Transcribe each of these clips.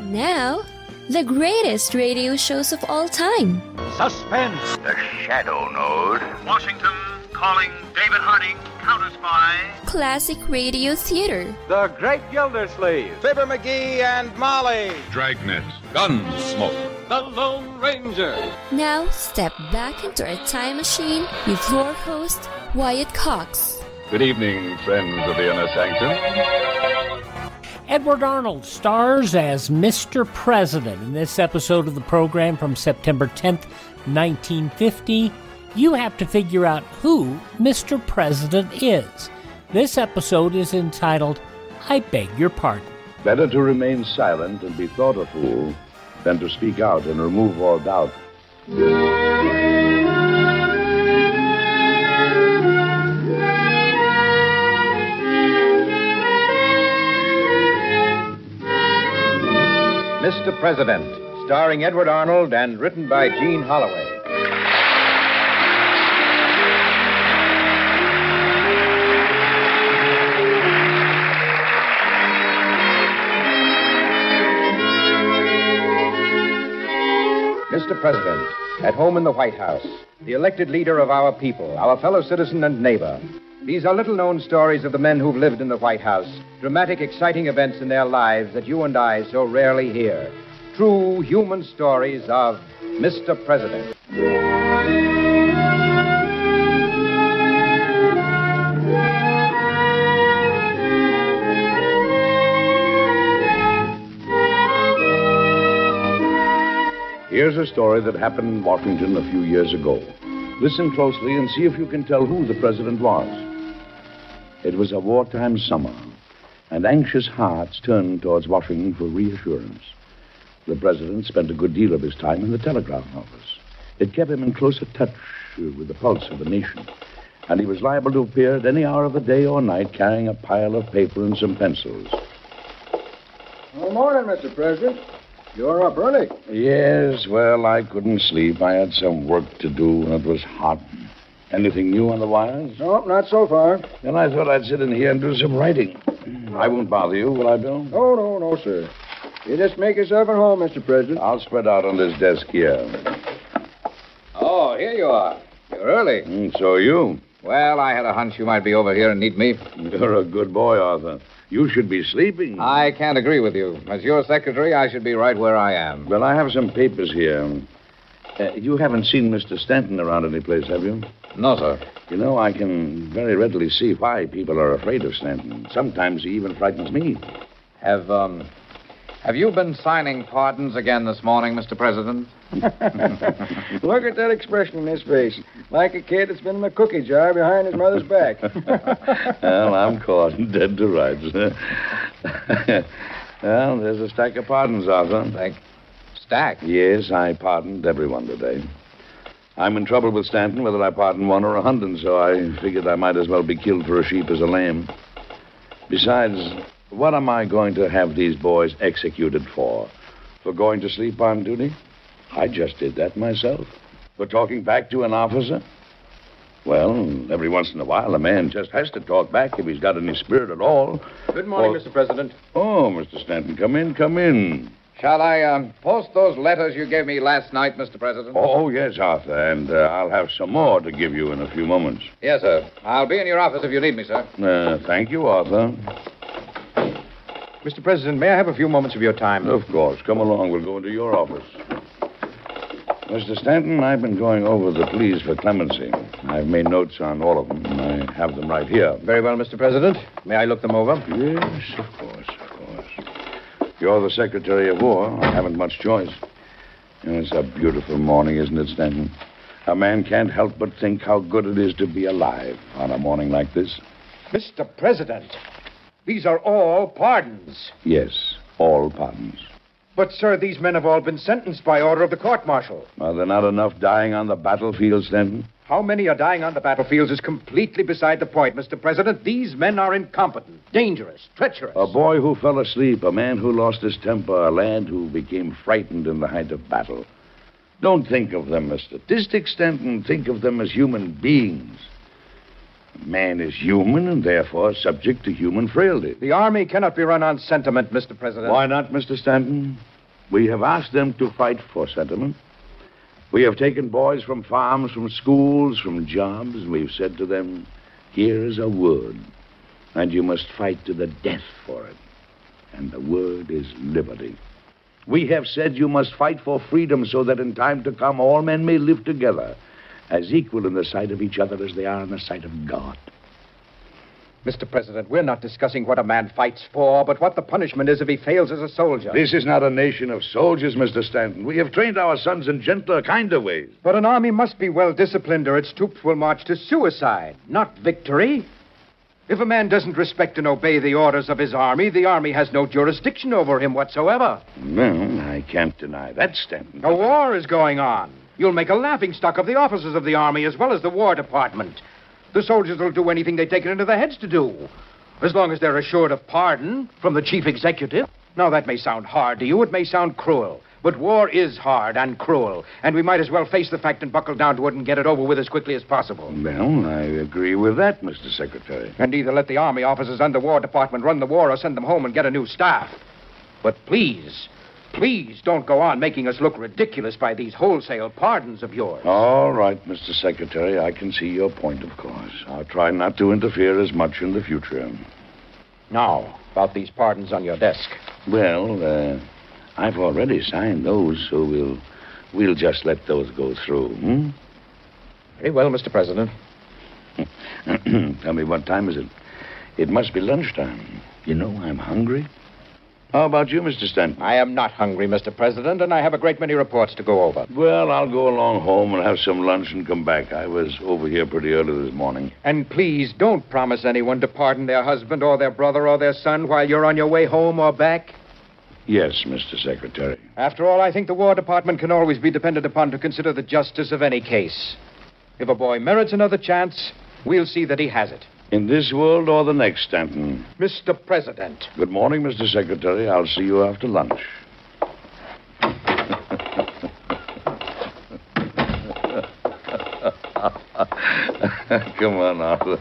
Now, the greatest radio shows of all time. Suspense. The Shadow Node. Washington calling David Harding, counter-spy. Classic radio theater. The Great Gildersleeve. Fibber McGee and Molly. Dragnet. Gunsmoke. The Lone Ranger. Now, step back into a time machine with your host, Wyatt Cox. Good evening, friends of the Inner Sanctum. Edward Arnold stars as Mr. President in this episode of the program from September 10th, 1950. You have to figure out who Mr. President is. This episode is entitled, I Beg Your Pardon. Better to remain silent and be thought a fool than to speak out and remove all doubt. Mr. President, starring Edward Arnold and written by Gene Holloway. Mr. President, at home in the White House, the elected leader of our people, our fellow citizen and neighbor. These are little-known stories of the men who've lived in the White House, dramatic, exciting events in their lives that you and I so rarely hear. True human stories of Mr. President. Here's a story that happened in Washington a few years ago. Listen closely and see if you can tell who the president was. It was a wartime summer, and anxious hearts turned towards Washington for reassurance. The president spent a good deal of his time in the telegraph office. It kept him in closer touch with the pulse of the nation, and he was liable to appear at any hour of the day or night carrying a pile of paper and some pencils. Good morning, Mr. President. You're up early. Yes, well, I couldn't sleep. I had some work to do, and it was hot. Anything new on the wires? No, not so far. Then I thought I'd sit in here and do some writing. I won't bother you, will I, Bill? No, sir. You just make yourself at home, Mr. President. I'll spread out on this desk here. Oh, here you are. You're early. So are you. Well, I had a hunch you might be over here and need me. You're a good boy, Arthur. You should be sleeping. I can't agree with you. As your secretary, I should be right where I am. Well, I have some papers here. You haven't seen Mr. Stanton around any place, have you? No, sir. You know, I can very readily see why people are afraid of Stanton. Sometimes he even frightens me. Have you been signing pardons again this morning, Mr. President? Look at that expression in his face. Like a kid that's been in the cookie jar behind his mother's back. Well, I'm caught dead to rights. Well, there's a stack of pardons, Arthur. Stack? Yes, I pardoned everyone today. I'm in trouble with Stanton, whether I pardon one or 100, so I figured I might as well be killed for a sheep as a lamb. Besides, what am I going to have these boys executed for? For going to sleep on duty? I just did that myself. For talking back to an officer? Well, every once in a while, a man just has to talk back if he's got any spirit at all. Good morning, Mr. President. Oh, Mr. Stanton, come in. Shall I post those letters you gave me last night, Mr. President? Oh, yes, Arthur, and I'll have some more to give you in a few moments. Yes, sir. I'll be in your office if you need me, sir. Thank you, Arthur. Mr. President, may I have a few moments of your time? Of course. Come along. We'll go into your office. Mr. Stanton, I've been going over the pleas for clemency. I've made notes on all of them, and I have them right here. Very well, Mr. President. May I look them over? Yes, of course. You're the Secretary of War. I haven't much choice. It's a beautiful morning, isn't it, Stanton? A man can't help but think how good it is to be alive on a morning like this. Mr. President, these are all pardons. Yes, all pardons. But, sir, these men have all been sentenced by order of the court-martial. Are there not enough dying on the battlefield, Stanton? How many are dying on the battlefields is completely beside the point, Mr. President. These men are incompetent, dangerous, treacherous. A boy who fell asleep, a man who lost his temper, a lad who became frightened in the height of battle. Don't think of them as statistics, Stanton. Think of them as human beings. Man is human and therefore subject to human frailty. The Army cannot be run on sentiment, Mr. President. Why not, Mr. Stanton? We have asked them to fight for sentiment. We have taken boys from farms, from schools, from jobs, and we've said to them, here is a word, and you must fight to the death for it. And the word is liberty. We have said you must fight for freedom so that in time to come all men may live together as equal in the sight of each other as they are in the sight of God. Mr. President, we're not discussing what a man fights for, but what the punishment is if he fails as a soldier. This is not a nation of soldiers, Mr. Stanton. We have trained our sons in gentler, kinder ways. But an army must be well disciplined or its troops will march to suicide, not victory. If a man doesn't respect and obey the orders of his army, the army has no jurisdiction over him whatsoever. Well, I can't deny that, Stanton. A war is going on. You'll make a laughingstock of the officers of the army as well as the War Department. The soldiers will do anything they take it into their heads to do, as long as they're assured of pardon from the chief executive. Now, that may sound hard to you. It may sound cruel. But war is hard and cruel, and we might as well face the fact and buckle down to it and get it over with as quickly as possible. Well, I agree with that, Mr. Secretary. And either let the army officers and the War Department run the war or send them home and get a new staff. But please don't go on making us look ridiculous by these wholesale pardons of yours. All right, Mr. Secretary. I can see your point, of course. I'll try not to interfere as much in the future. Now, about these pardons on your desk. Well, I've already signed those, so we'll just let those go through, Very well, Mr. President. Tell me, what time is it? It must be lunchtime. You know, I'm hungry. How about you, Mr. Stanton? I am not hungry, Mr. President, and I have a great many reports to go over. Well, I'll go along home and have some lunch and come back. I was over here pretty early this morning. And please don't promise anyone to pardon their husband or their brother or their son while you're on your way home or back. Yes, Mr. Secretary. After all, I think the War Department can always be depended upon to consider the justice of any case. If a boy merits another chance, we'll see that he has it. In this world or the next, Stanton? Mr. President. Good morning, Mr. Secretary. I'll see you after lunch. Come on, Arthur.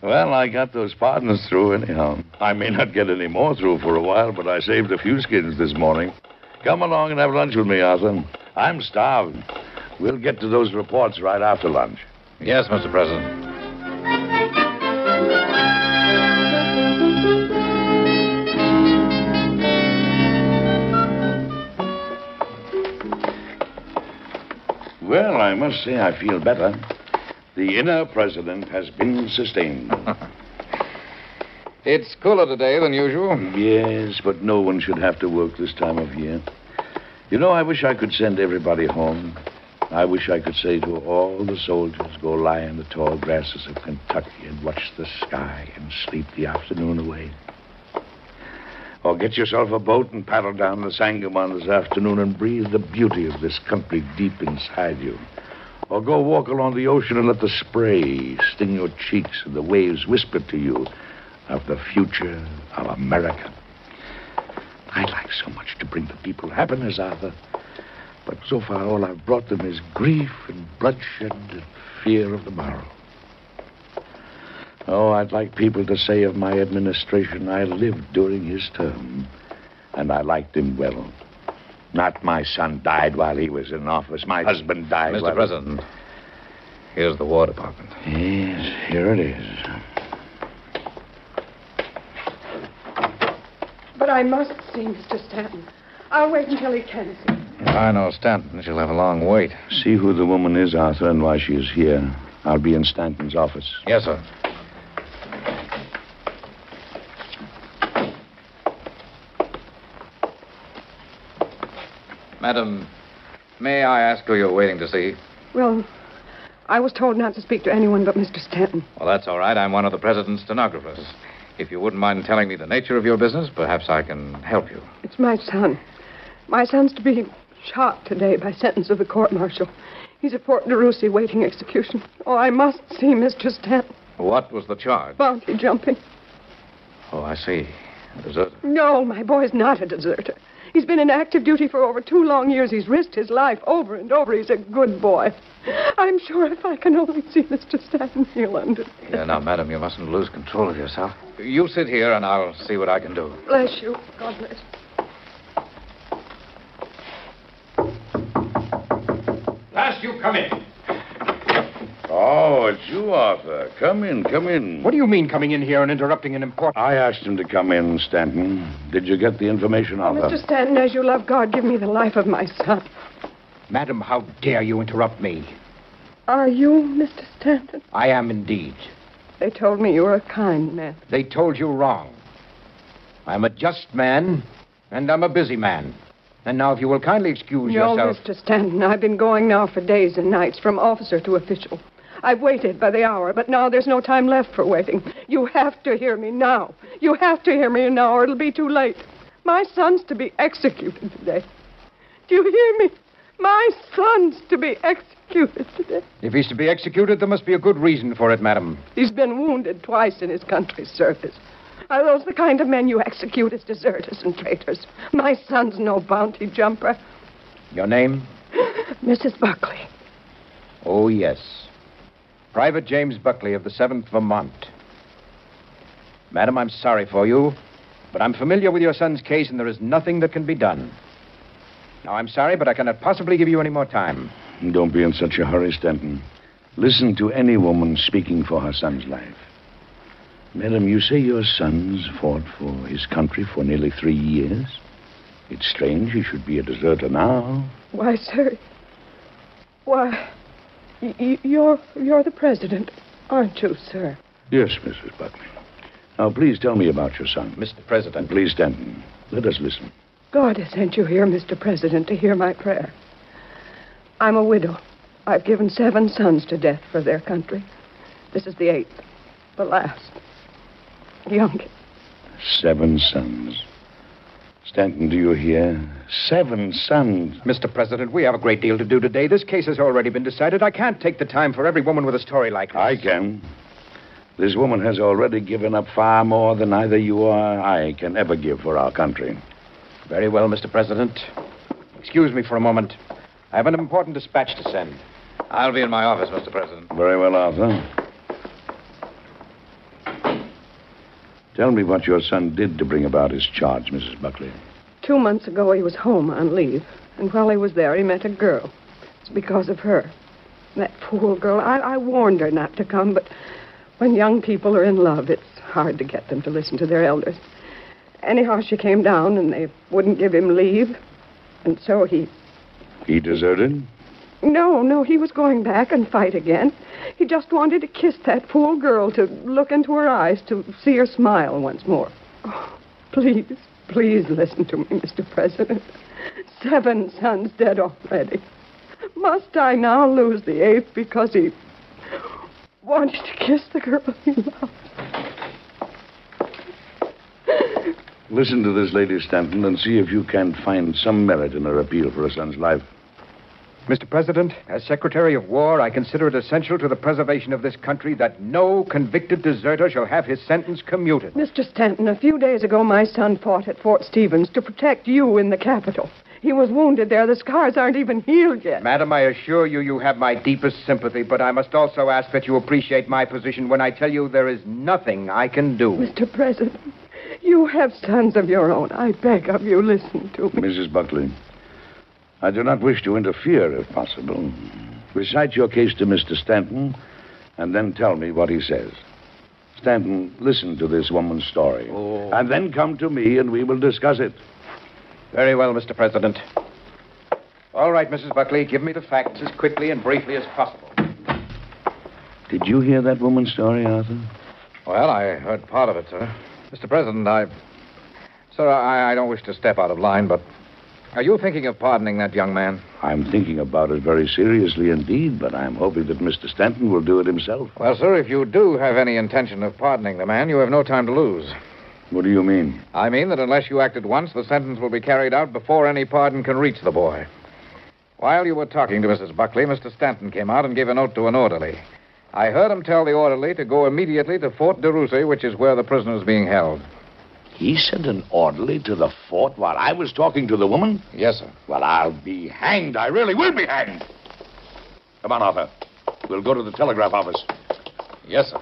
Well, I got those pardons through anyhow. I may not get any more through for a while, but I saved a few skins this morning. Come along and have lunch with me, Arthur. I'm starved. We'll get to those reports right after lunch. Yes, Mr. President. Well, I must say I feel better. The inner president has been sustained. It's cooler today than usual. Yes, but no one should have to work this time of year. You know, I wish I could send everybody home. I wish I could say to all the soldiers, go lie in the tall grasses of Kentucky and watch the sky and sleep the afternoon away. Or get yourself a boat and paddle down the Sangamon this afternoon and breathe the beauty of this country deep inside you. Or go walk along the ocean and let the spray sting your cheeks and the waves whisper to you of the future of America. I'd like so much to bring the people happiness, Arthur. But so far all I've brought them is grief and bloodshed and fear of the morrow. Oh, I'd like people to say of my administration, I lived during his term, and I liked him well. Not my son died while he was in office. My husband died Mr. President, here's the War Department. Yes, here it is. But I must see Mr. Stanton. I'll wait until he can see. If I know Stanton, she'll have a long wait. See who the woman is, Arthur, and why she is here. I'll be in Stanton's office. Yes, sir. Madam, may I ask who you're waiting to see? Well, I was told not to speak to anyone but Mr. Stanton. Well, that's all right. I'm one of the president's stenographers. If you wouldn't mind telling me the nature of your business, perhaps I can help you. It's my son. My son's to be shot today by sentence of the court-martial. He's at Fort DeRussy waiting execution. Oh, I must see Mr. Stanton. What was the charge? Bounty jumping. Oh, I see. A deserter. No, my boy's not a deserter. He's been in active duty for over 2 long years. He's risked his life over and over. He's a good boy. I'm sure if I can only see Mr. Stanton, he'll understand. Yeah, now, madam, you mustn't lose control of yourself. You sit here, and I'll see what I can do. Bless you. God bless you. fast. You come in. Oh, it's you, Arthur. Come in, come in. What do you mean coming in here and interrupting an important... I asked him to come in, Stanton. Did you get the information, Arthur? Mr. Stanton, as you love God, give me the life of my son. Madam, how dare you interrupt me? Are you Mr. Stanton? I am indeed. They told me you were a kind man. They told you wrong. I'm a just man, and I'm a busy man. And now, if you will kindly excuse yourself... No, Mr. Stanton, I've been going now for days and nights, from officer to official. I've waited by the hour, but now there's no time left for waiting. You have to hear me now. You have to hear me now, or it'll be too late. My son's to be executed today. Do you hear me? My son's to be executed today. If he's to be executed, there must be a good reason for it, madam. He's been wounded twice in his country's service. Are those the kind of men you execute as deserters and traitors? My son's no bounty jumper. Your name? Mrs. Buckley. Oh, yes. Private James Buckley of the 7th Vermont. Madam, I'm sorry for you, but I'm familiar with your son's case, and there is nothing that can be done. Now, I'm sorry, but I cannot possibly give you any more time. Don't be in such a hurry, Stanton. Listen to any woman speaking for her son's life. Madam, you say your son's fought for his country for nearly 3 years? It's strange he should be a deserter now. Why, sir... Why... You're the president, aren't you, sir? Yes, Mrs. Buckley. Now, please tell me about your son. Mr. President. Please, Stanton. Let us listen. God has sent you here, Mr. President, to hear my prayer. I'm a widow. I've given 7 sons to death for their country. This is the 8th, the last, youngest. 7 sons. Stanton, do you hear? 7 sons. Mr. President, we have a great deal to do today. This case has already been decided. I can't take the time for every woman with a story like this. I can. This woman has already given up far more than either you or I can ever give for our country. Very well, Mr. President. Excuse me for a moment. I have an important dispatch to send. I'll be in my office, Mr. President. Very well, Arthur. Tell me what your son did to bring about his charge, Mrs. Buckley. 2 months ago, he was home on leave. And while he was there, he met a girl. It's because of her. That fool girl. I warned her not to come, but when young people are in love, it's hard to get them to listen to their elders. Anyhow, she came down, and they wouldn't give him leave. And so he... He deserted? No, he was going back and fight again. He just wanted to kiss that fool girl, to look into her eyes, to see her smile once more. Oh, please listen to me, Mr. President. 7 sons dead already. Must I now lose the 8th because he wanted to kiss the girl he loved? Listen to this lady, Stanton, and see if you can find some merit in her appeal for her son's life. Mr. President, as Secretary of War, I consider it essential to the preservation of this country that no convicted deserter shall have his sentence commuted. Mr. Stanton, a few days ago, my son fought at Fort Stevens to protect you in the Capitol. He was wounded there. The scars aren't even healed yet. Madam, I assure you, you have my deepest sympathy, but I must also ask that you appreciate my position when I tell you there is nothing I can do. Mr. President, you have sons of your own. I beg of you, listen to me. Mrs. Buckley, I do not wish to interfere, if possible. Recite your case to Mr. Stanton, and then tell me what he says. Stanton, listen to this woman's story. Oh. And then come to me, and we will discuss it. Very well, Mr. President. All right, Mrs. Buckley, give me the facts as quickly and briefly as possible. Did you hear that woman's story, Arthur? Well, I heard part of it, sir. Mr. President, Sir, I don't wish to step out of line, but are you thinking of pardoning that young man? I'm thinking about it very seriously indeed, but I'm hoping that Mr. Stanton will do it himself. Well, sir, if you do have any intention of pardoning the man, you have no time to lose. What do you mean? I mean that unless you act at once, the sentence will be carried out before any pardon can reach the boy. While you were talking to Mrs. Buckley, Mr. Stanton came out and gave a note to an orderly. I heard him tell the orderly to go immediately to Fort DeRussy, which is where the prisoner is being held. He sent an orderly to the fort while I was talking to the woman? Yes, sir. Well, I'll be hanged. I really will be hanged. Come on, Arthur. We'll go to the telegraph office. Yes, sir.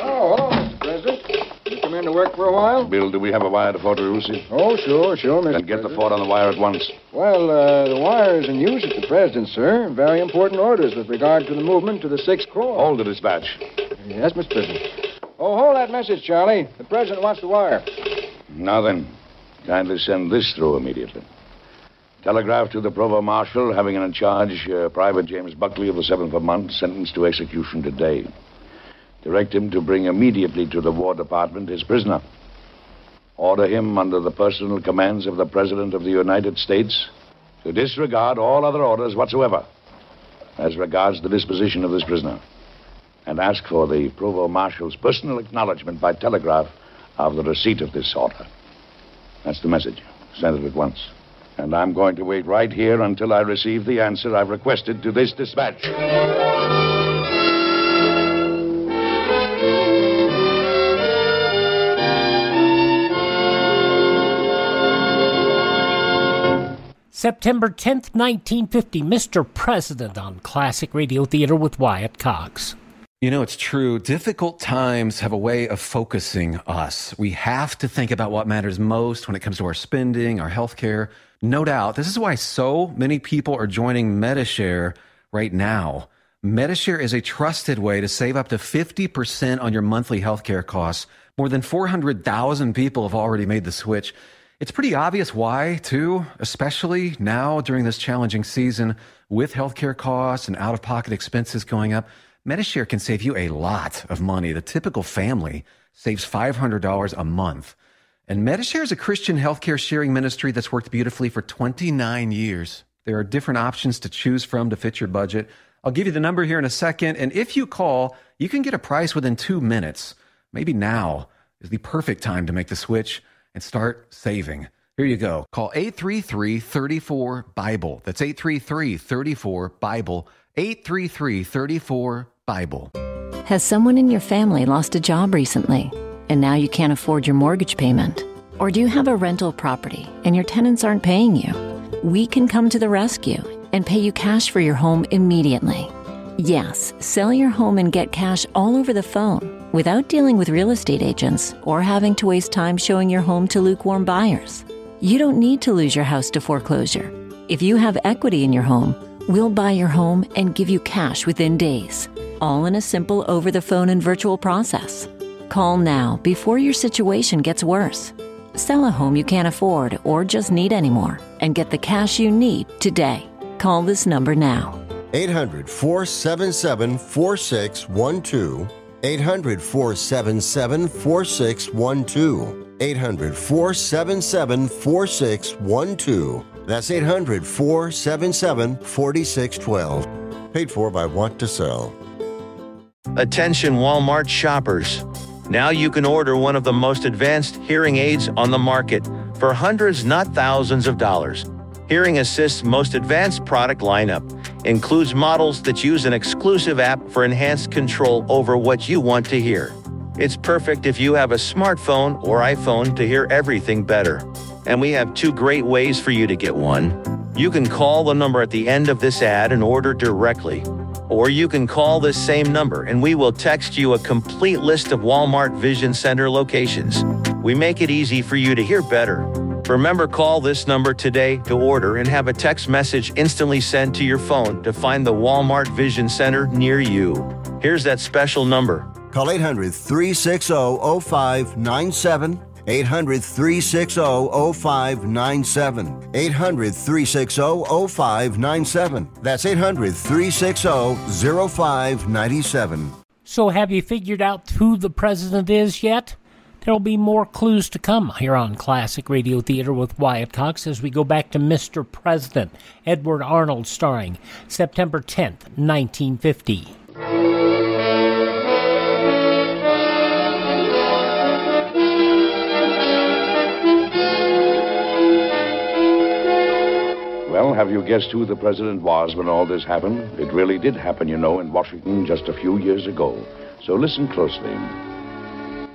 Oh, hello, Mr. President. Mr. come in to work for a while? Bill, do we have a wire to Fort Rusi? Oh, sure, Mr. Then get the President. fort on the wire at once. Well, the wire is in use at the President, sir. Very important orders with regard to the movement to the 6th Corps. Hold the dispatch. Yes, Mr. President. Oh, hold that message, Charlie. The President wants the wire. Now then, kindly send this through immediately. Telegraph to the Provost Marshal having in charge Private James Buckley of the 7th Vermont, sentenced to execution today. Direct him to bring immediately to the War Department his prisoner. Order him under the personal commands of the President of the United States to disregard all other orders whatsoever as regards the disposition of this prisoner. And ask for the Provost Marshal's personal acknowledgement by telegraph of the receipt of this order. That's the message. Send it at once. And I'm going to wait right here until I receive the answer I've requested to this dispatch. September 10th, 1950, Mr. President on Classic Radio Theater with Wyatt Cox. You know, it's true. Difficult times have a way of focusing us. We have to think about what matters most when it comes to our spending, our health care. No doubt. This is why so many people are joining Medi-Share right now. Medi-Share is a trusted way to save up to 50% on your monthly health care costs. More than 400,000 people have already made the switch. It's pretty obvious why, too, especially now during this challenging season with healthcare costs and out-of-pocket expenses going up. Medi-Share can save you a lot of money. The typical family saves $500 a month. And Medi-Share is a Christian healthcare sharing ministry that's worked beautifully for 29 years. There are different options to choose from to fit your budget. I'll give you the number here in a second, and if you call, you can get a price within 2 minutes. Maybe now is the perfect time to make the switch and start saving. Here you go. Call 833-34-BIBLE. That's 833-34-BIBLE. 833-34-BIBLE. Has someone in your family lost a job recently, and now you can't afford your mortgage payment? Or do you have a rental property and your tenants aren't paying you? We can come to the rescue and pay you cash for your home immediately. Yes, sell your home and get cash all over the phone without dealing with real estate agents or having to waste time showing your home to lukewarm buyers. You don't need to lose your house to foreclosure. If you have equity in your home, we'll buy your home and give you cash within days, all in a simple over-the-phone and virtual process. Call now before your situation gets worse. Sell a home you can't afford or just need anymore and get the cash you need today. Call this number now. 800-477-4612. 800-477-4612. 800-477-4612. That's 800-477-4612. Paid for by Want to Sell. Attention Walmart shoppers. Now you can order one of the most advanced hearing aids on the market for hundreds, not thousands of dollars. Hearing Assist's most advanced product lineup includes models that use an exclusive app for enhanced control over what you want to hear. It's perfect if you have a smartphone or iPhone to hear everything better. And we have 2 great ways for you to get one. You can call the number at the end of this ad and order directly. Or you can call this same number and we will text you a complete list of Walmart Vision Center locations. We make it easy for you to hear better. Remember, call this number today to order and have a text message instantly sent to your phone to find the Walmart Vision Center near you. Here's that special number. Call 800-360-0597. 800-360-0597. 800-360-0597. That's 800-360-0597. So have you figured out who the president is yet? There'll be more clues to come here on Classic Radio Theater with Wyatt Cox as we go back to Mr. President, Edward Arnold, starring September 10th, 1950. Well, have you guessed who the president was when all this happened? It really did happen, you know, in Washington just a few years ago. So listen closely.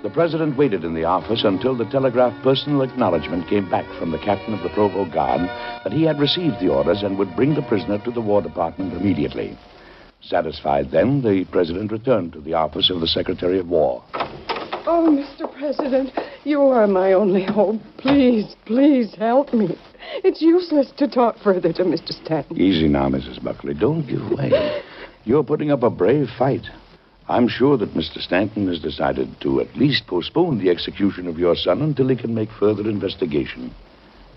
The president waited in the office until the telegraphed personal acknowledgement came back from the captain of the Provost Guard that he had received the orders and would bring the prisoner to the War Department immediately. Satisfied then, the president returned to the office of the Secretary of War. Oh, Mr. President, you are my only hope. Please, please help me. It's useless to talk further to Mr. Stanton. Easy now, Mrs. Buckley. Don't give way. You're putting up a brave fight. I'm sure that Mr. Stanton has decided to at least postpone the execution of your son until he can make further investigation.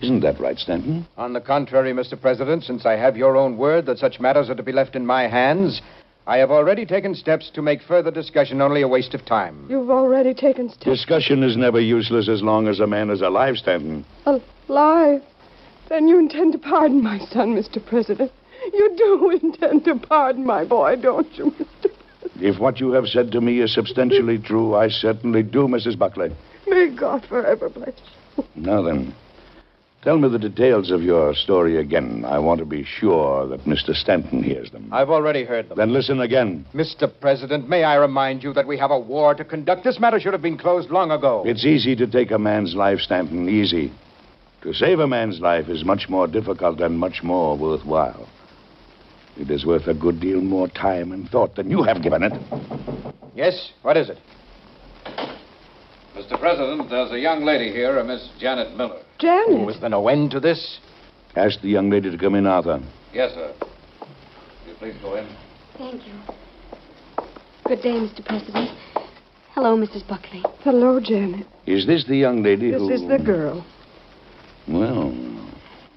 Isn't that right, Stanton? On the contrary, Mr. President, since I have your own word that such matters are to be left in my hands, I have already taken steps to make further discussion only a waste of time. You've already taken steps. Discussion is never useless as long as a man is alive, Stanton. Alive? Then you intend to pardon my son, Mr. President. You do intend to pardon my boy, don't you, Mr. President? If what you have said to me is substantially true, I certainly do, Mrs. Buckley. May God forever bless you. Now then, tell me the details of your story again. I want to be sure that Mr. Stanton hears them. I've already heard them. Then listen again. Mr. President, may I remind you that we have a war to conduct? This matter should have been closed long ago. It's easy to take a man's life, Stanton, easy. To save a man's life is much more difficult and much more worthwhile. It is worth a good deal more time and thought than you have given it. Yes? What is it? Mr. President, there's a young lady here, a Miss Janet Miller. Janet? Oh, is there no end to this? Ask the young lady to come in, Arthur. Yes, sir. Will you please go in? Thank you. Good day, Mr. President. Hello, Mrs. Buckley. Hello, Janet. Is this the young lady This who... is the girl. Well,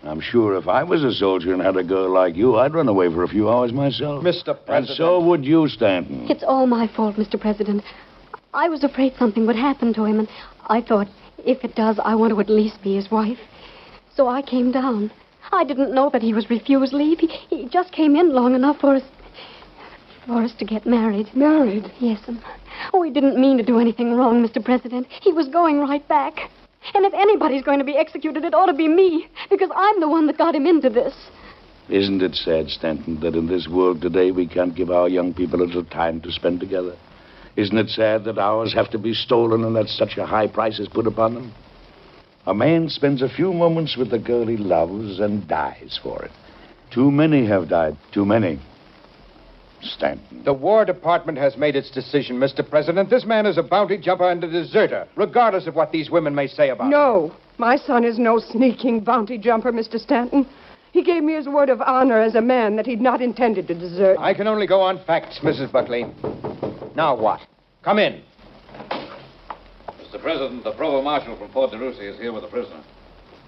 I'm sure if I was a soldier and had a girl like you, I'd run away for a few hours myself. Mr. President. And so would you, Stanton. It's all my fault, Mr. President. I was afraid something would happen to him, and I thought, if it does, I want to at least be his wife. So I came down. I didn't know that he was refused leave. He just came in long enough for us to get married. Married? Yes, Oh, he didn't mean to do anything wrong, Mr. President. He was going right back. And if anybody's going to be executed, it ought to be me, because I'm the one that got him into this. Isn't it sad, Stanton, that in this world today we can't give our young people a little time to spend together? Isn't it sad that ours have to be stolen and that such a high price is put upon them? A man spends a few moments with the girl he loves and dies for it. Too many have died. Too many. Stanton. The War Department has made its decision, Mr. President. This man is a bounty jumper and a deserter, regardless of what these women may say about him. No, my son is no sneaking bounty jumper, Mr. Stanton. He gave me his word of honor as a man that he'd not intended to desert. I can only go on facts, Mrs. Buckley. Now what? Come in. Mr. President, the Provost Marshal from Fort DeRussy is here with the prisoner.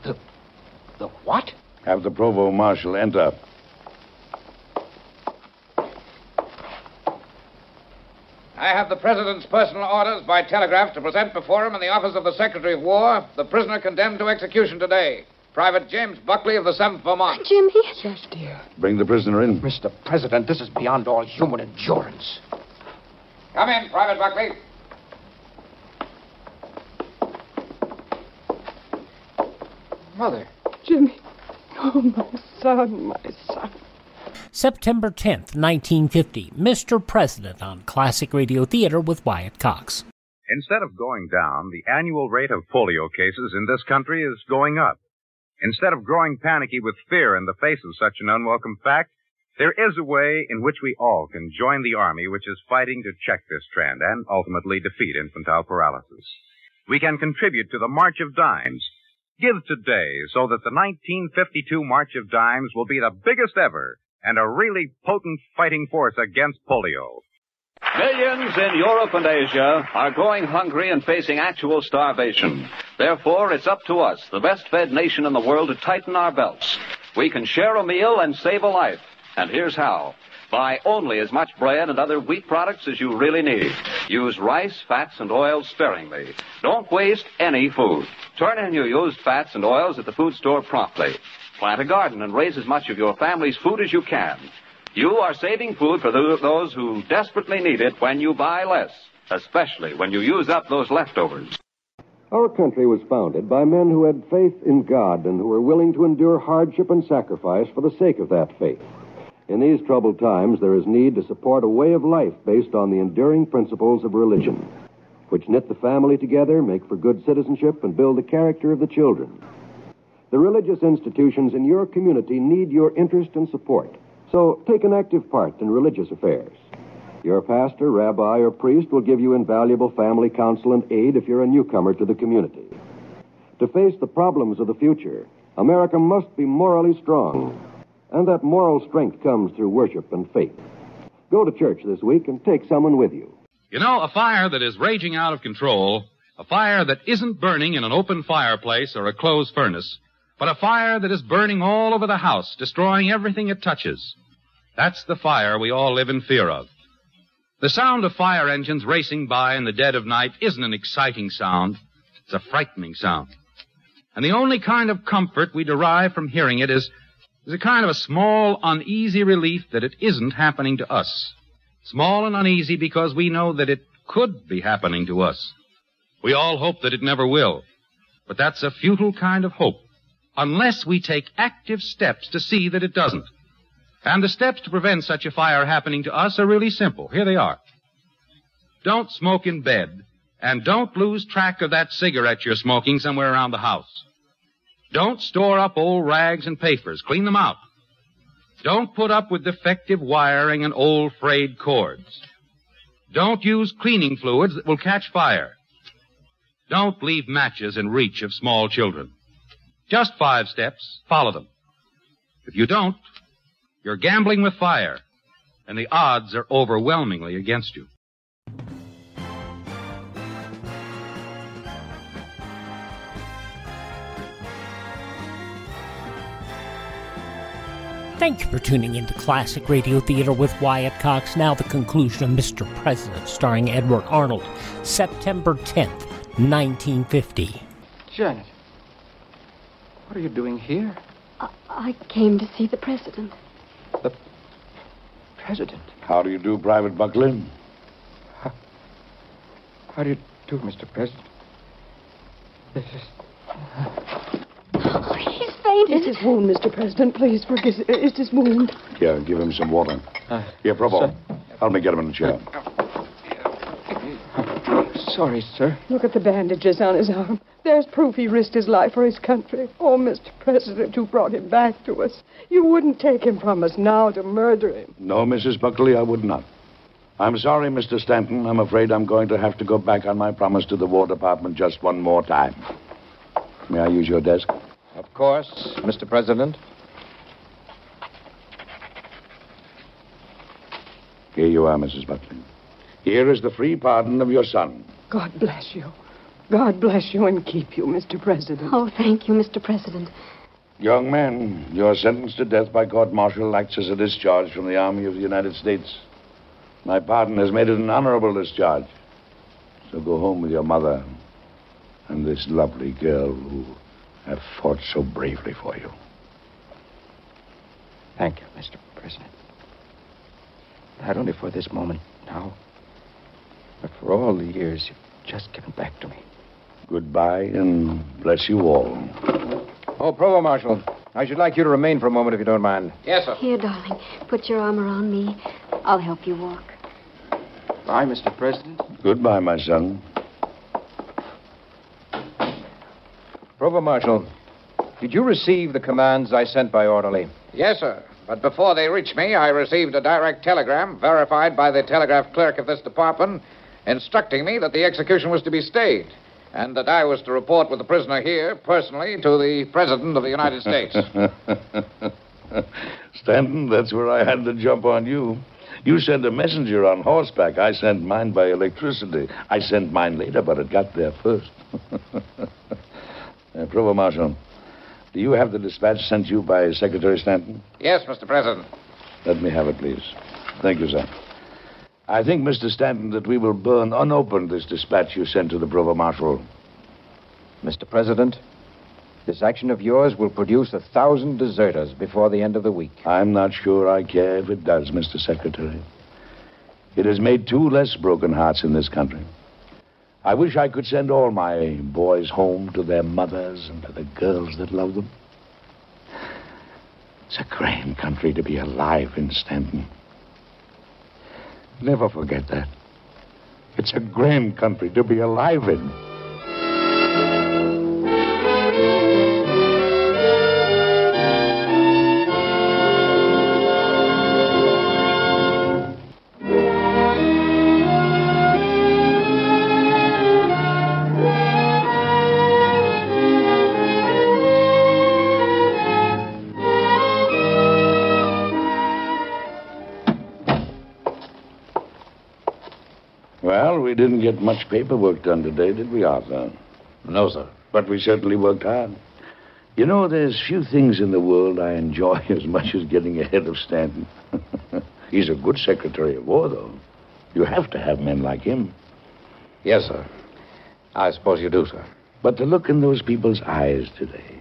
The what? Have the Provost Marshal enter. I have the President's personal orders by telegraph to present before him in the office of the Secretary of War the prisoner condemned to execution today, Private James Buckley of the 7th Vermont. Jimmy? Yes, dear. Bring the prisoner in. Mr. President, this is beyond all human endurance. Come in, Private Buckley. Mother. Jimmy. Oh, my son, my son. September 10th, 1950. Mr. President on Classic Radio Theater with Wyatt Cox. Instead of going down, the annual rate of polio cases in this country is going up. Instead of growing panicky with fear in the face of such an unwelcome fact, there is a way in which we all can join the Army which is fighting to check this trend and ultimately defeat infantile paralysis. We can contribute to the March of Dimes. Give today so that the 1952 March of Dimes will be the biggest ever and a really potent fighting force against polio. Millions in Europe and Asia are going hungry and facing actual starvation. Therefore, it's up to us, the best-fed nation in the world, to tighten our belts. We can share a meal and save a life. And here's how. Buy only as much bread and other wheat products as you really need. Use rice, fats, and oils sparingly. Don't waste any food. Turn in your used fats and oils at the food store promptly. Plant a garden and raise as much of your family's food as you can. You are saving food for those who desperately need it when you buy less, especially when you use up those leftovers. Our country was founded by men who had faith in God and who were willing to endure hardship and sacrifice for the sake of that faith. In these troubled times, there is need to support a way of life based on the enduring principles of religion, which knit the family together, make for good citizenship, and build the character of the children. The religious institutions in your community need your interest and support, so take an active part in religious affairs. Your pastor, rabbi, or priest will give you invaluable family counsel and aid if you're a newcomer to the community. To face the problems of the future, America must be morally strong. And that moral strength comes through worship and faith. Go to church this week and take someone with you. You know, a fire that is raging out of control, a fire that isn't burning in an open fireplace or a closed furnace, but a fire that is burning all over the house, destroying everything it touches. That's the fire we all live in fear of. The sound of fire engines racing by in the dead of night isn't an exciting sound. It's a frightening sound. And the only kind of comfort we derive from hearing it is a kind of a small, uneasy relief that it isn't happening to us. Small and uneasy because we know that it could be happening to us. We all hope that it never will. But that's a futile kind of hope, unless we take active steps to see that it doesn't. And the steps to prevent such a fire happening to us are really simple. Here they are. Don't smoke in bed, and don't lose track of that cigarette you're smoking somewhere around the house. Don't store up old rags and papers. Clean them out. Don't put up with defective wiring and old frayed cords. Don't use cleaning fluids that will catch fire. Don't leave matches in reach of small children. Just 5 steps. Follow them. If you don't, you're gambling with fire, and the odds are overwhelmingly against you. Thank you for tuning into Classic Radio Theater with Wyatt Cox. Now the conclusion of Mr. President, starring Edward Arnold, September 10th, 1950. Janet, what are you doing here? I came to see the president. The president? How do you do, Private Buckley? How do you do, Mr. President? This is... He's fainted. It's his wound, Mr. President. Please forgive. It's his wound. Here, give him some water. Here, Provo. Help me get him in the chair. Sorry, sir. Look at the bandages on his arm. There's proof he risked his life for his country. Oh, Mr. President, you brought him back to us. You wouldn't take him from us now to murder him. No, Mrs. Buckley, I would not. I'm sorry, Mr. Stanton. I'm afraid I'm going to have to go back on my promise to the War Department just one more time. May I use your desk? Of course, Mr. President. Here you are, Mrs. Buckley. Here is the free pardon of your son. God bless you. God bless you and keep you, Mr. President. Oh, thank you, Mr. President. Young man, your sentence to death by court-martial acts as a discharge from the Army of the United States. My pardon has made it an honorable discharge. So go home with your mother and this lovely girl who have fought so bravely for you. Thank you, Mr. President. Not only for this moment now, but for all the years you've just given back to me. Goodbye, and bless you all. Oh, Provost Marshal, I should like you to remain for a moment, if you don't mind. Yes, sir. Here, darling, put your arm around me. I'll help you walk. Bye, Mr. President. Goodbye, my son. Provost Marshal, did you receive the commands I sent by orderly? Yes, sir. But before they reached me, I received a direct telegram verified by the telegraph clerk of this department instructing me that the execution was to be stayed and that I was to report with the prisoner here personally to the President of the United States. Stanton, that's where I had to jump on you. You sent a messenger on horseback. I sent mine by electricity. I sent mine later, but it got there first. Provost Marshal, do you have the dispatch sent you by Secretary Stanton? Yes, Mr. President. Let me have it, please. Thank you, sir. I think, Mr. Stanton, that we will burn unopened this dispatch you sent to the Provost Marshal. Mr. President, this action of yours will produce 1,000 deserters before the end of the week. I'm not sure I care if it does, Mr. Secretary. It has made 2 less broken hearts in this country. I wish I could send all my boys home to their mothers and to the girls that love them. It's a grand country to be alive in, Stanton. Never forget that. It's a grand country to be alive in. Well, we didn't get much paperwork done today, did we, Arthur? No, sir. But we certainly worked hard. You know, there's few things in the world I enjoy as much as getting ahead of Stanton. He's a good Secretary of War, though. You have to have men like him. Yes, sir. I suppose you do, sir. But the look in those people's eyes today,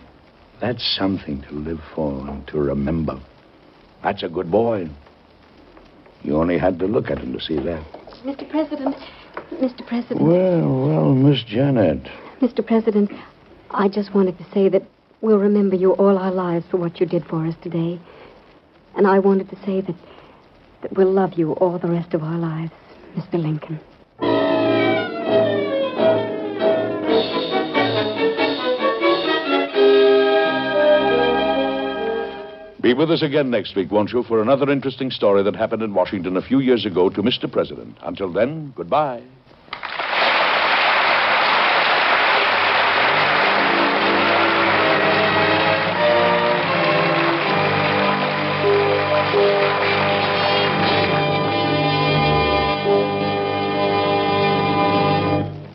that's something to live for and to remember. That's a good boy. You only had to look at him to see that. Mr. President. Well, Miss Janet. Mr. President, I just wanted to say that we'll remember you all our lives for what you did for us today. And I wanted to say that we'll love you all the rest of our lives, Mr. Lincoln. Be with us again next week, won't you, for another interesting story that happened in Washington a few years ago to Mr. President. Until then, goodbye.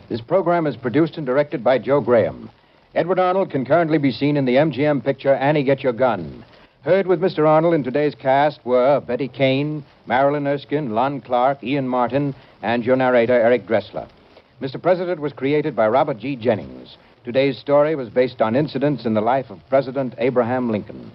This program is produced and directed by Joe Graham. Edward Arnold can currently be seen in the MGM picture Annie, Get Your Gun. Heard with Mr. Arnold in today's cast were Betty Kane, Marilyn Erskine, Lon Clark, Ian Martin, and your narrator, Eric Dressler. Mr. President was created by Robert G. Jennings. Today's story was based on incidents in the life of President Abraham Lincoln.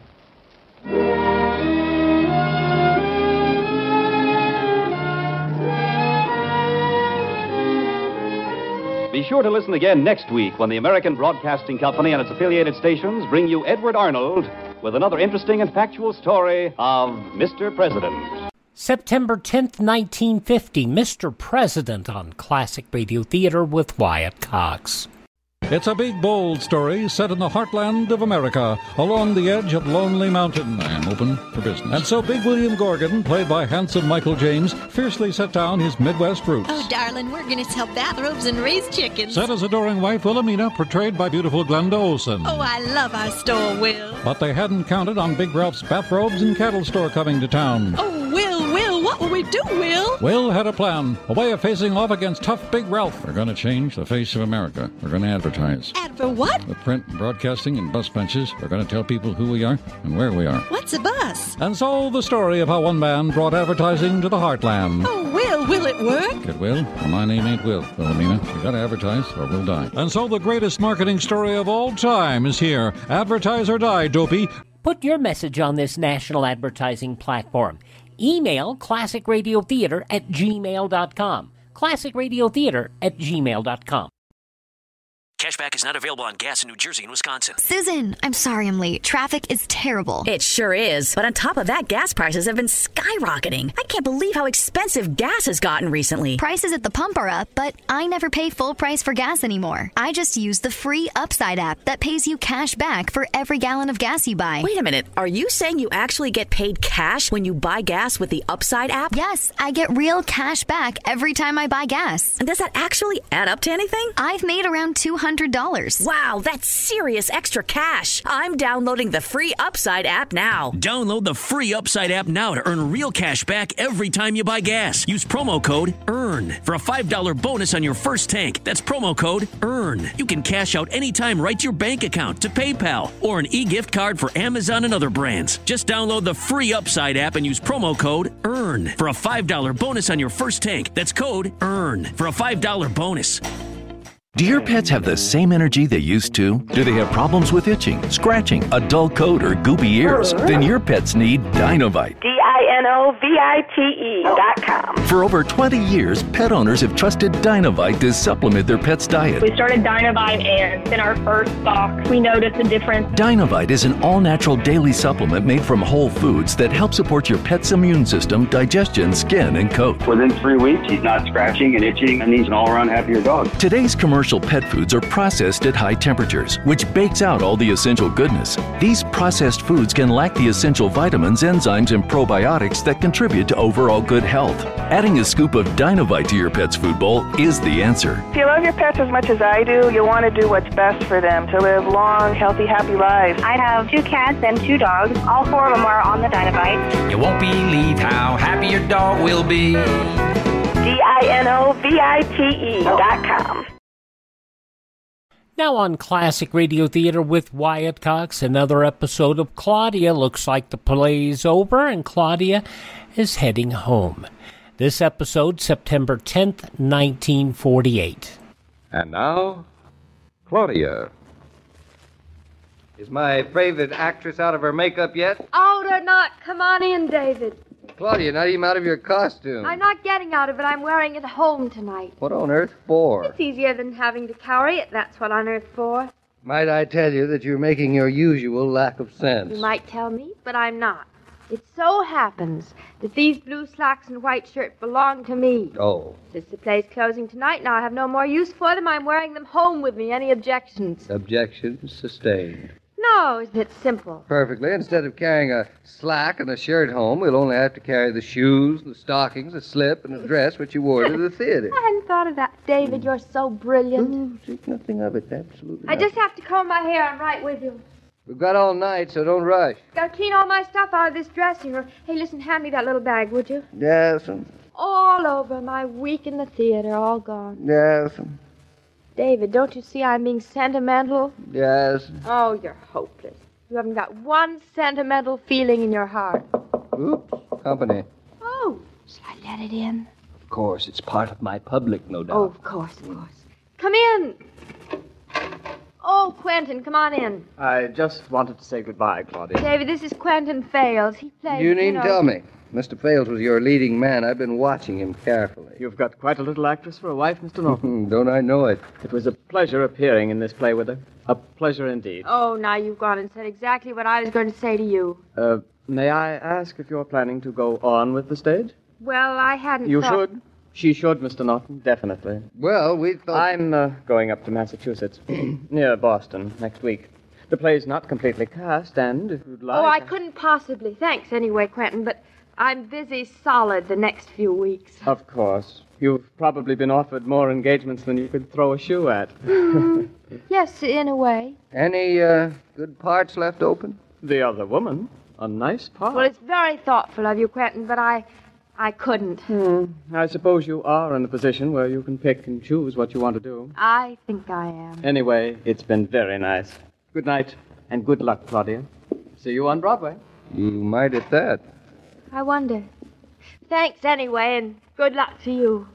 Be sure to listen again next week when the American Broadcasting Company and its affiliated stations bring you Edward Arnold with another interesting and factual story of Mr. President. September 10th, 1950, Mr. President on Classic Radio Theater with Wyatt Cox. It's a big, bold story set in the heartland of America, along the edge of Lonely Mountain. I am open for business. And so Big William Gorgon, played by handsome Michael James, fiercely set down his Midwest roots. Oh, darling, we're going to sell bathrobes and raise chickens. Set his adoring wife, Wilhelmina, portrayed by beautiful Glenda Olsen. Oh, I love our store, Will. But they hadn't counted on Big Ralph's bathrobes and cattle store coming to town. Oh, Will, what will we do, Will? Will had a plan, a way of facing off against tough Big Ralph. We're going to change the face of America. We're going to advertise. For what? With print, broadcasting, and bus benches, we're going to tell people who we are and where we are. What's a bus? And so the story of how one man brought advertising to the heartland. Oh, will it work? It will. Well, my name ain't Will, Wilhelmina. You got to advertise or we'll die. And so the greatest marketing story of all time is here. Advertise or die, dopey. Put your message on this national advertising platform. Email classicradiotheater@gmail.com. classicradiotheater@gmail.com. Cashback is not available on gas in New Jersey and Wisconsin. Susan, I'm sorry I'm late. Traffic is terrible. It sure is. But on top of that, gas prices have been skyrocketing. I can't believe how expensive gas has gotten recently. Prices at the pump are up, but I never pay full price for gas anymore. I just use the free Upside app that pays you cash back for every gallon of gas you buy. Wait a minute. Are you saying you actually get paid cash when you buy gas with the Upside app? Yes, I get real cash back every time I buy gas. And does that actually add up to anything? I've made around $200. Wow, that's serious extra cash. I'm downloading the free Upside app now. Download the free Upside app now to earn real cash back every time you buy gas. Use promo code EARN for a $5 bonus on your first tank. That's promo code EARN. You can cash out anytime right to your bank account, to PayPal, or an e-gift card for Amazon and other brands. Just download the free Upside app and use promo code EARN for a $5 bonus on your first tank. That's code EARN for a $5 bonus. Do your pets have the same energy they used to? Do they have problems with itching, scratching, a dull coat, or goopy ears? Then your pets need Dinovite. DINOVITE.com. For over 20 years, pet owners have trusted Dinovite to supplement their pet's diet. We started Dinovite, and in our first box, we noticed a difference. Dinovite is an all-natural daily supplement made from whole foods that help support your pet's immune system, digestion, skin, and coat. Within 3 weeks, he's not scratching and itching, and he's an all-around happier dog. Today's commercial pet foods are processed at high temperatures, which bakes out all the essential goodness. These processed foods can lack the essential vitamins, enzymes, and probiotics that contribute to overall good health. Adding a scoop of Dinovite to your pet's food bowl is the answer. If you love your pets as much as I do, you'll want to do what's best for them to live long, healthy, happy lives. I have 2 cats and 2 dogs. All 4 of them are on the Dinovite. You won't believe how happy your dog will be. DINOVITE.com. Now on Classic Radio Theater with Wyatt Cox, another episode of Claudia. Looks like the play's over and Claudia is heading home. This episode, September 10th, 1948. And now, Claudia. Is my favorite actress out of her makeup yet? Out or not, come on in, David. Claudia, not even out of your costume. I'm not getting out of it. I'm wearing it home tonight. What on earth for? It's easier than having to carry it. That's what on earth for. Might I tell you that you're making your usual lack of sense? You might tell me, but I'm not. It so happens that these blue slacks and white shirt belong to me. Oh. Since the play's closing tonight, now I have no more use for them. I'm wearing them home with me. Any objections? Objections sustained. No, isn't it simple? Perfectly. Instead of carrying a slack and a shirt home, we'll only have to carry the shoes, the stockings, a slip, and a dress which you wore to the theater. I hadn't thought of that, David. You're so brilliant. Oh, think nothing of it. Absolutely I just have to comb my hair. I'm right with you. We've got all night, so don't rush. Gotta clean all my stuff out of this dressing room. Hey, listen, hand me that little bag, would you? Yes, All over. My week in the theater, all gone. yes, David, don't you see I'm being sentimental? yes. Oh, you're hopeless. You haven't got one sentimental feeling in your heart. Oops, company. Oh, shall I let it in? Of course, it's part of my public, no doubt. Oh, of course. Come in. Oh, Quentin, come on in. I just wanted to say goodbye, Claudia. David, this is Quentin Fales. He plays, You needn't tell me. Mr. Fales was your leading man. I've been watching him carefully. You've got quite a little actress for a wife, Mr. Norton. Don't I know it? It was a pleasure appearing in this play with her. A pleasure indeed. Oh, now you've gone and said exactly what I was going to say to you. May I ask if you're planning to go on with the stage? Well, I hadn't You thought... should. She should, Mr. Norton, definitely. Well, we thought... I'm going up to Massachusetts, near Boston, next week. The play's not completely cast, and if you'd like... Oh, I couldn't possibly. Thanks anyway, Quentin, but I'm busy solid the next few weeks. Of course. You've probably been offered more engagements than you could throw a shoe at. Yes, in a way. Any good parts left open? The other woman. A nice part. Well, it's very thoughtful of you, Quentin, but I couldn't. I suppose you are in a position where you can pick and choose what you want to do. I think I am. Anyway, it's been very nice. Good night, and good luck, Claudia. See you on Broadway. You might at that. I wonder. Thanks anyway, and good luck to you.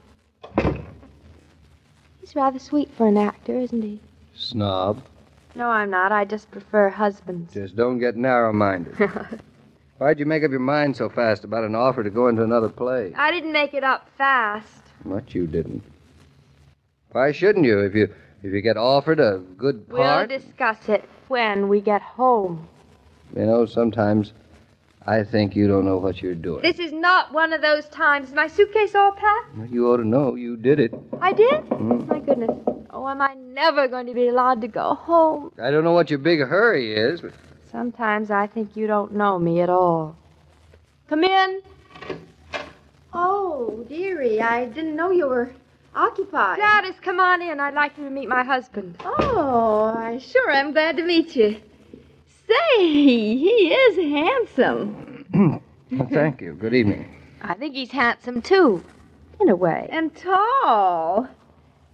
He's rather sweet for an actor, isn't he? Snob. No, I'm not. I just prefer husbands. Just don't get narrow-minded. Why'd you make up your mind so fast about an offer to go into another play? I didn't make it up fast. Much you didn't. Why shouldn't you? If you get offered a good part... We'll discuss it when we get home. You know, sometimes I think you don't know what you're doing. This is not one of those times. Is my suitcase all packed? Well, you ought to know. You did it. I did? My goodness. Oh, am I never going to be allowed to go home? I don't know what your big hurry is, but... Sometimes I think you don't know me at all. Come in. Oh, dearie, I didn't know you were occupied. Gladys, come on in. I'd like you to meet my husband. Oh, I sure am glad to meet you. Say, he is handsome. Well, thank you. Good evening. I think he's handsome, too, in a way. And tall.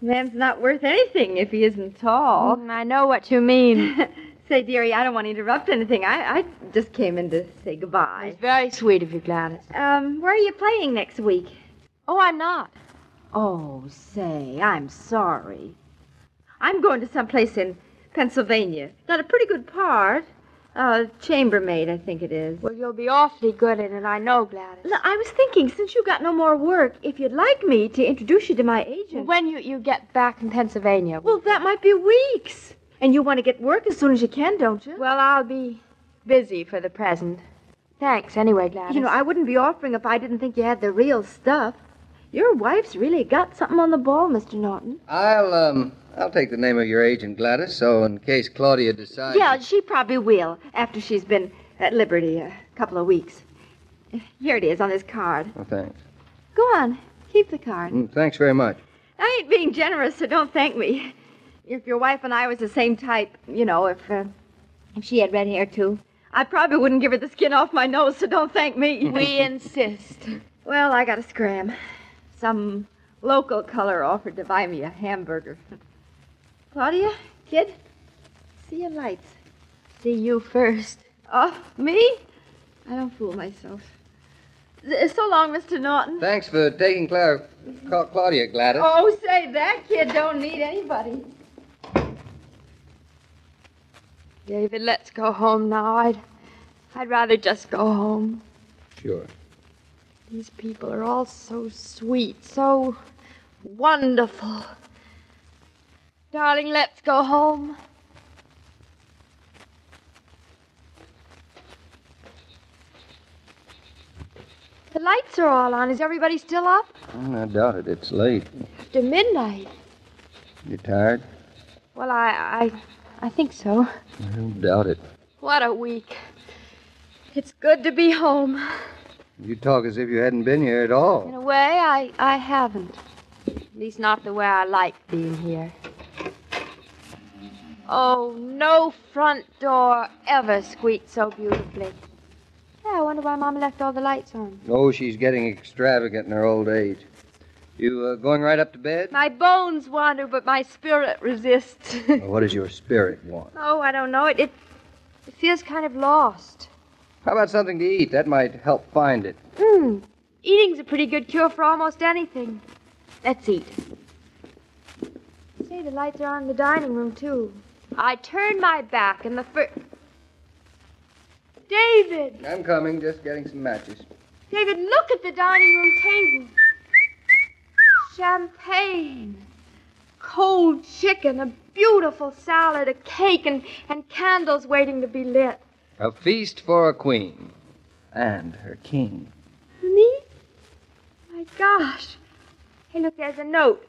Man's not worth anything if he isn't tall. I know what you mean. Say, dearie, I don't want to interrupt anything. I just came in to say goodbye. It's very sweet of you, Gladys. Where are you playing next week? Oh, I'm not. Oh, say, I'm sorry. I'm going to someplace in Pennsylvania. Got a pretty good part. Chambermaid, I think it is. Well, you'll be awfully good in it, I know, Gladys. Look, I was thinking, since you got no more work, if you'd like me to introduce you to my agent. When you get back in Pennsylvania. Well, that might be weeks. And you want to get work as soon as you can, don't you? Well, I'll be busy for the present. Thanks anyway, Gladys. You know, I wouldn't be offering if I didn't think you had the real stuff. Your wife's really got something on the ball, Mr. Norton. I'll take the name of your agent, Gladys, so in case Claudia decides... Yeah, she probably will, after she's been at liberty a couple of weeks. Here it is on this card. Oh, thanks. Go on, keep the card. Thanks very much. I ain't being generous, so don't thank me. If your wife and I was the same type, you know, if she had red hair, too, I probably wouldn't give her the skin off my nose, so don't thank me. We insist. Well, I gotta scram. Some local color offered to buy me a hamburger. Claudia, kid, see your lights. See you first. Oh, me? I don't fool myself. So long, Mr. Norton. Thanks for taking Claudia, Gladys. Oh, say, that kid don't need anybody. David, let's go home now. I'd rather just go home. Sure. These people are all so sweet, so wonderful. Darling, let's go home. The lights are all on. Is everybody still up? I doubt it. It's late. After midnight. You tired? Well, I think so. I don't doubt it. What a week. It's good to be home. You talk as if you hadn't been here at all. In a way, I haven't. At least not the way I like being here. Oh, no front door ever squeaked so beautifully. Yeah, I wonder why Mama left all the lights on. Oh, she's getting extravagant in her old age. You going right up to bed? My bones wander, but my spirit resists. Well, what does your spirit want? Oh, I don't know. It feels kind of lost. How about something to eat? That might help find it. Eating's a pretty good cure for almost anything. Let's eat. Say, the lights are on in the dining room, too. I turned my back and the first... David! I'm coming, just getting some matches. David, look at the dining room table. Champagne, cold chicken, a beautiful salad, a cake, and candles waiting to be lit. A feast for a queen and her king. Me? My gosh. Hey, look, there's a note.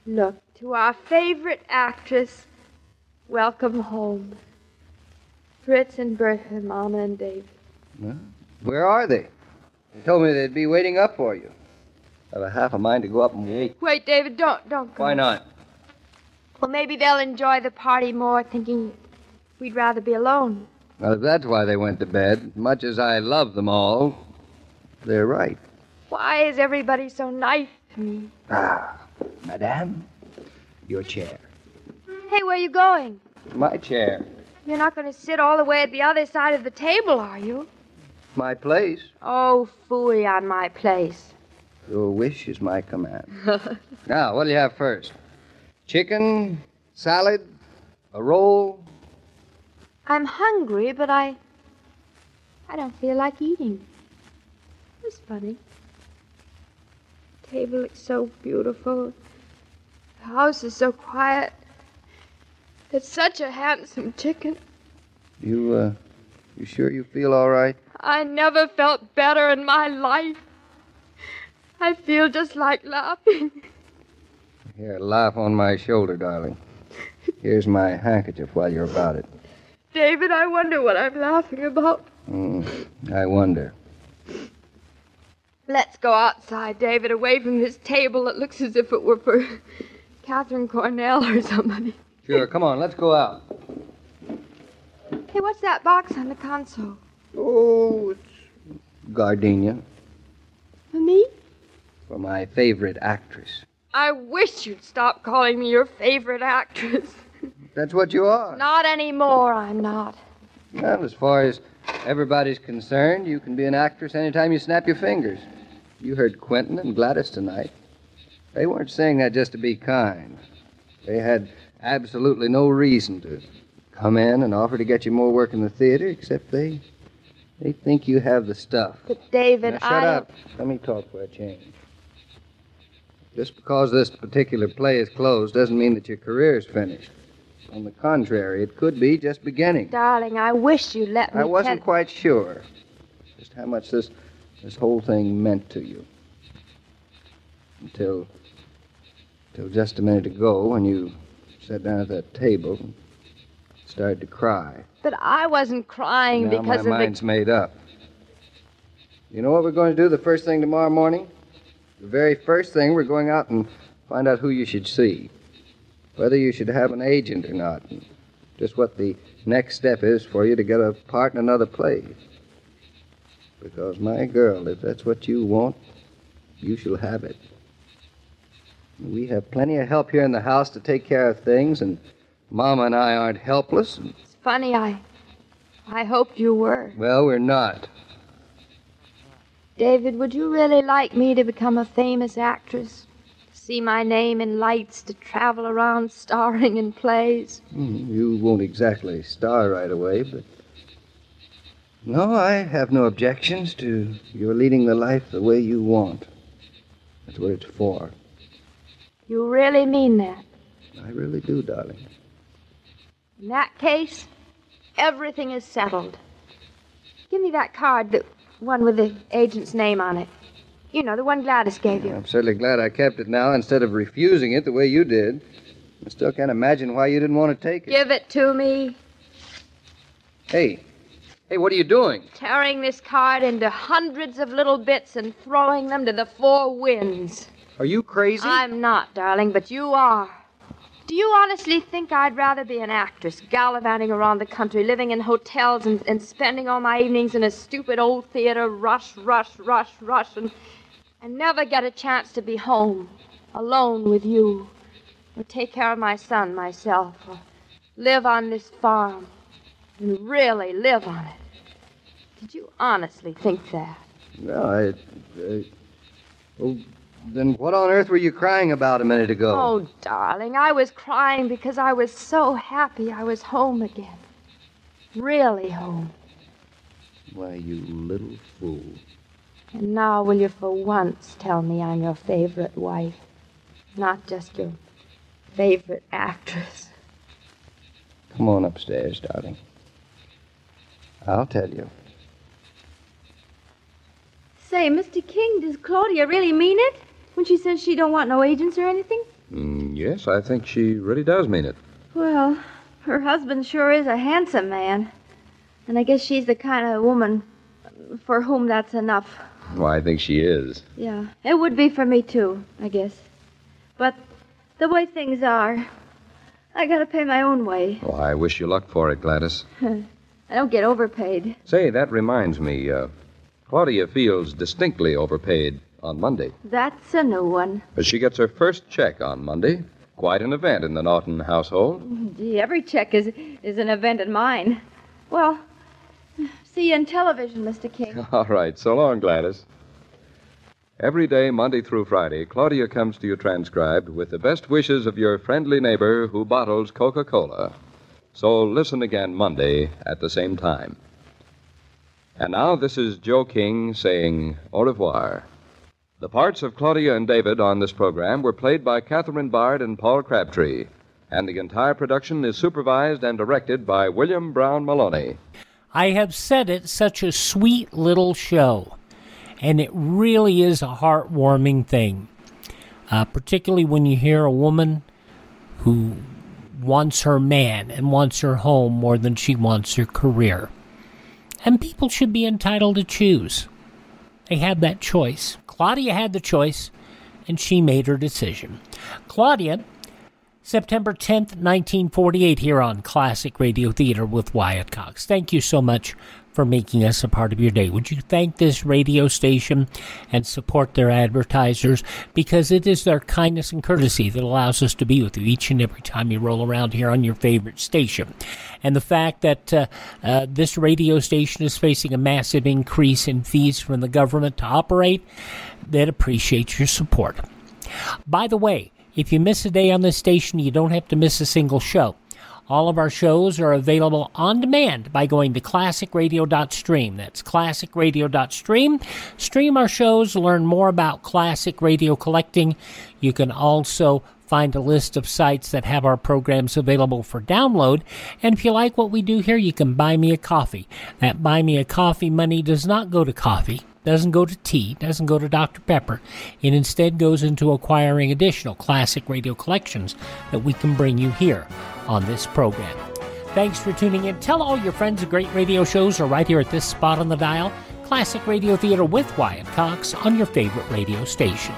Look, to our favorite actress, welcome home. Fritz and Bertha, Mama and David. Well, where are they? They told me they'd be waiting up for you. I have a half a mind to go up and wait. Wait, David, don't go. Why not? Well, maybe they'll enjoy the party more, thinking we'd rather be alone. Well, if that's why they went to bed, much as I love them all, they're right. Why is everybody so nice to me? Ah, Madame, your chair. Hey, where are you going? My chair. You're not going to sit all the way at the other side of the table, are you? My place. Oh, phooey on my place. Your wish is my command. Now, what do you have first? Chicken, salad, a roll? I'm hungry, but I don't feel like eating. It's funny. The table looks so beautiful. The house is so quiet. It's such a handsome chicken. You sure you feel all right? I never felt better in my life. I feel just like laughing. Here, laugh on my shoulder, darling. Here's my handkerchief while you're about it. David, I wonder what I'm laughing about. I wonder. Let's go outside, David, away from this table that looks as if it were for Catherine Cornell or somebody. Sure, come on, let's go out. Hey, what's that box on the console? Oh, it's gardenia. For me? For my favorite actress. I wish you'd stop calling me your favorite actress. That's what you are. Not anymore, I'm not. Well, as far as everybody's concerned, you can be an actress anytime you snap your fingers. You heard Quentin and Gladys tonight. They weren't saying that just to be kind. They had absolutely no reason to come in and offer to get you more work in the theater, except they think you have the stuff. But, David, Now, shut up. Let me talk for a change. Just because this particular play is closed doesn't mean that your career's finished. On the contrary, it could be just beginning. Darling, I wish you'd let me I wasn't quite sure just how much this whole thing meant to you. Until just a minute ago when you sat down at that table and started to cry. But I wasn't crying Now because my mind's made up. You know what we're going to do the first thing tomorrow morning? The very first thing, we're going out and find out who you should see. Whether you should have an agent or not. And just what the next step is for you to get a part in another play. Because, my girl, if that's what you want, you shall have it. We have plenty of help here in the house to take care of things, and Mama and I aren't helpless. It's funny, I hoped you were. Well, we're not. David, would you really like me to become a famous actress? To see my name in lights, to travel around starring in plays? You won't exactly star right away, but... No, I have no objections to your leading the life the way you want. That's what it's for. You really mean that? I really do, darling. In that case, everything is settled. Give me that card, the one with the agent's name on it. You know, the one Gladys gave you. I'm certainly glad I kept it now instead of refusing it the way you did. I still can't imagine why you didn't want to take it. Give it to me. Hey, what are you doing? Tearing this card into hundreds of little bits and throwing them to the four winds. Are you crazy? I'm not, darling, but you are. Do you honestly think I'd rather be an actress, gallivanting around the country, living in hotels and spending all my evenings in a stupid old theater, rush, and never get a chance to be home, alone with you, or take care of my son myself, or live on this farm, and really live on it? Did you honestly think that? No, well, then what on earth were you crying about a minute ago? Oh, darling, I was crying because I was so happy I was home again. Really home. Why, you little fool. And now will you for once tell me I'm your favorite wife, not just your favorite actress? Come on upstairs, darling. I'll tell you. Say, Mr. King, does Claudia really mean it when she says she don't want no agents or anything? Yes, I think she really does mean it. Well, her husband sure is a handsome man. And I guess she's the kind of woman for whom that's enough. Well, I think she is. Yeah, it would be for me, too, I guess. But the way things are, I gotta pay my own way. Oh, I wish you luck for it, Gladys. I don't get overpaid. Say, that reminds me, Claudia feels distinctly overpaid on Monday. That's a new one. But she gets her first check on Monday. Quite an event in the Norton household. Gee, every check is an event in mine. Well, see you in television, Mr. King. All right, so long, Gladys. Every day, Monday through Friday, Claudia comes to you transcribed with the best wishes of your friendly neighbor who bottles Coca-Cola. So listen again Monday at the same time. And now this is Joe King saying au revoir. The parts of Claudia and David on this program were played by Catherine Bard and Paul Crabtree, and the entire production is supervised and directed by William Brown Maloney. I have said it's such a sweet little show, and it really is a heartwarming thing, particularly when you hear a woman who wants her man and wants her home more than she wants her career. And people should be entitled to choose. They have that choice. Claudia had the choice, and she made her decision. Claudia, September 10th, 1948, here on Classic Radio Theater with Wyatt Cox. Thank you so much for making us a part of your day. Would you thank this radio station and support their advertisers? Because it is their kindness and courtesy that allows us to be with you each and every time you roll around here on your favorite station. And the fact that this radio station is facing a massive increase in fees from the government to operate, that appreciates your support. By the way, if you miss a day on this station, you don't have to miss a single show. All of our shows are available on demand by going to classicradio.stream. That's classicradio.stream. Stream our shows, learn more about classic radio collecting. You can also find a list of sites that have our programs available for download. And if you like what we do here, you can buy me a coffee. That buy me a coffee money does not go to coffee, doesn't go to tea, doesn't go to Dr. Pepper. It instead goes into acquiring additional classic radio collections that we can bring you here on this program. Thanks for tuning in. Tell all your friends the great radio shows are right here at this spot on the dial. Classic Radio Theater with Wyatt Cox on your favorite radio station.